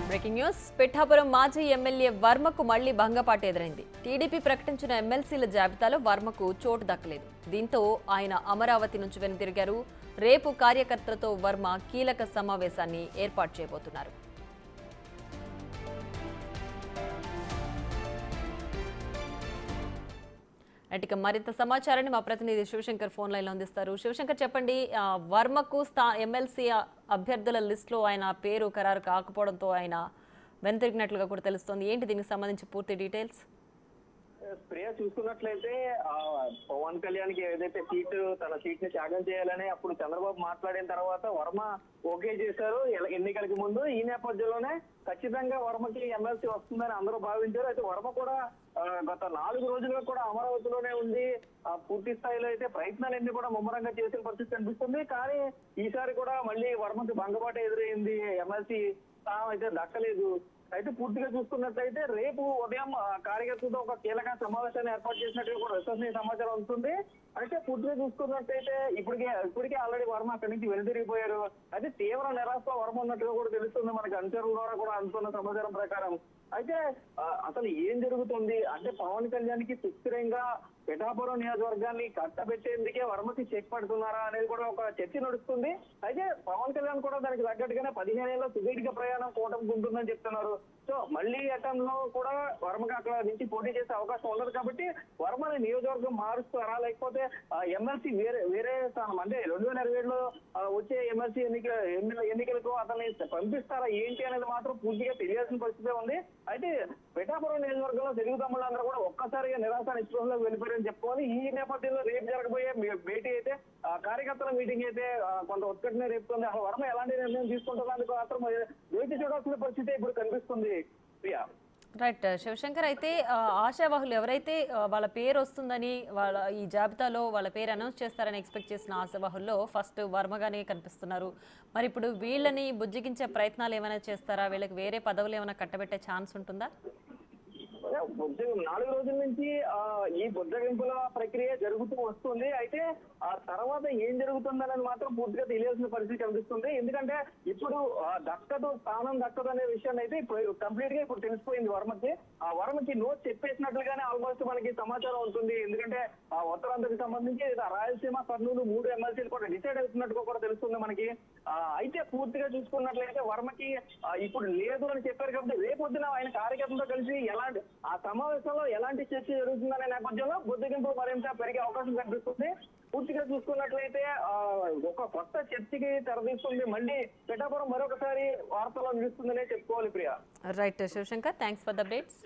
Breaking news. Pithapuram మాజీ MLA వర్మకు మళ్లీ భంగపాటు ఎదురైంది. టీడీపీ ప్రకటించిన ఎమ్మెల్సీల జాబితాలో వర్మకు చోటు దక్కలేదు. దీంతో ఆయన అమరావతి నుంచి వెనుతిరిగారు. రేపు కార్యకర్తలతో వర్మ కీలక సమావేశాన్ని ఏర్పాటు చేయబోతున్నారు. ఇక మరింత సమాచారాన్ని మా ప్రతినిధి శివశంకర్ ఫోన్ లైన్లో అందిస్తారు. శివశంకర్, చెప్పండి, వర్మకు ఎమ్మెల్సీ అభ్యర్థుల లిస్టులో ఆయన పేరు ఖరారు కాకపోవడంతో ఆయన వెనుతిరిగినట్లుగా కూడా తెలుస్తోంది. ఏంటి దీనికి సంబంధించి పూర్తి డీటెయిల్స్? ప్రియ, చూసుకున్నట్లయితే పవన్ కళ్యాణ్ కి ఏదైతే తన సీట్ ని త్యాగం చేయాలని అప్పుడు చంద్రబాబు మాట్లాడిన తర్వాత వర్మ ఓకే చేశారు ఎన్నికలకి ముందు. ఈ నేపథ్యంలోనే ఖచ్చితంగా వర్మకి ఎమ్మెల్సీ వస్తుందని అందరూ భావించారు. అయితే వర్మ కూడా గత 4 రోజులుగా కూడా అమరావతిలోనే ఉండి పూర్తి స్థాయిలో అయితే ప్రయత్నాలన్నీ కూడా ముమ్మరంగా చేసిన పరిస్థితి కనిపిస్తుంది. కానీ ఈసారి కూడా మళ్ళీ వర్మకి భంగపాటు ఎదురైంది. ఎమ్మెల్సీ స్థానం అయితే దక్కలేదు. అయితే పూర్తిగా చూసుకున్నట్లయితే రేపు ఉదయం కార్యకర్తలతో ఒక కీలక సమావేశాన్ని ఏర్పాటు చేసినట్టుగా కూడా విశ్వసనీయ సమాచారం వస్తుంది. అయితే పూర్తిగా చూసుకున్నట్లయితే ఇప్పటికే ఆల్రెడీ వర్మ అక్కడి నుంచి వెనుతిరిగిపోయారు. అయితే తీవ్ర నిరాశ వర్మ ఉన్నట్టుగా కూడా తెలుస్తుంది మనకి అనుచరుల ద్వారా కూడా అందుతున్న సమాచారం ప్రకారం. అయితే అసలు ఏం జరుగుతుంది అంటే పవన్ కళ్యాణ్ కి సుస్థిరంగా పిఠాపురం నియోజకవర్గాన్ని కట్టబెట్టేందుకే వర్మకి చెక్ పడుతున్నారా అనేది కూడా ఒక చర్చ నడుస్తుంది. అయితే పవన్ కళ్యాణ్ కూడా దానికి తగ్గట్టుగానే 15 ఏళ్ళ సుదీర్ఘ ప్రయాణం కూటమికి ఉంటుందని చెప్తున్నారు. సో మళ్ళీ అటెంప్ట్ లో కూడా వర్మకి అక్కడ నుంచి పోటీ చేసే అవకాశం ఉండదు. కాబట్టి వర్మని నియోజకవర్గం మారుస్తారా, లేకపోతే ఎమ్మెల్సీ వేరే స్థానం అంటే 2027లో వచ్చే ఎమ్మెల్సీ ఎన్నికలకు అతన్ని పంపిస్తారా ఏంటి అనేది మాత్రం పూర్తిగా తెలియాల్సిన పరిస్థితి ఉంది. అయితే పిఠాపురం నియోజకవర్గంలో తెలుగు తమ్ముళ్ళందరూ కూడా ఒక్కసారిగా నిరాశ నిస్పృహలోకి వెళ్ళిపోయారని చెప్పుకోవాలి. ఈ నేపథ్యంలో రేపు జరగబోయే భేటీ అయితే కార్యకర్తల మీటింగ్ అయితే కొంత ఒత్తిడిని రేపుతుంది. అసలు వర్మ ఎలాంటి నిర్ణయం తీసుకుంటున్నందుకు మాత్రం వేచి చూడాల్సిన పరిస్థితి ఇప్పుడు కనిపిస్తుంది. ప్రియా, రైట్ శివశంకర్, అయితే ఆశావాహులు ఎవరైతే వాళ్ళ పేరు వస్తుందని ఈ జాబితాలో వాళ్ళ పేరు అనౌన్స్ చేస్తారని ఎక్స్పెక్ట్ చేసిన ఆశావాహుల్లో ఫస్ట్ వర్మగానే కనిపిస్తున్నారు. మరి ఇప్పుడు వీళ్ళని బుజ్జిగించే ప్రయత్నాలు ఏమైనా చేస్తారా? వీళ్ళకి వేరే పదవులు ఏమైనా కట్టబెట్టే ఛాన్స్ ఉంటుందా? 4 రోజుల నుంచి ఈ బుద్ధగింపుల ప్రక్రియ జరుగుతూ వస్తుంది. అయితే ఆ తర్వాత ఏం జరుగుతుందనేది మాత్రం పూర్తిగా తెలియాల్సిన పరిస్థితి కనిపిస్తుంది. ఎందుకంటే ఇప్పుడు స్థానం దక్కదు అనే విషయాన్ని అయితే ఇప్పుడు కంప్లీట్ గా ఇప్పుడు తెలిసిపోయింది వర్మకి. ఆ వర్మకి నోట్ చెప్పేసినట్లుగానే ఆల్మోస్ట్ మనకి సమాచారం ఉంటుంది. ఎందుకంటే ఆ ఉత్తరాంధ్రకి సంబంధించి రాయలసీమ, కర్నూలు 3 ఎమ్మెల్సీలు కూడా డిసైడ్ అవుతున్నట్టుగా కూడా తెలుస్తుంది మనకి. అయితే పూర్తిగా చూసుకున్నట్లయితే వర్మకి ఇప్పుడు లేదు అని చెప్పారు. కాబట్టి రేపొద్దున ఆయన కార్యకర్తలతో కలిసి ఆ సమావేశంలో ఎలాంటి చర్చ జరుగుతుందనే నేపథ్యంలో బుద్ధగింపు మరింత పెరిగే అవకాశం కనిపిస్తుంది. పూర్తిగా చూసుకున్నట్లయితే ఒక కొత్త చర్చకి తెరదీస్తుంది. మళ్ళీ పిఠాపురం మరొకసారి వార్తల్లో నిలుస్తుందనే చెప్పుకోవాలి. Priya, right Shivshankar, thanks for the updates.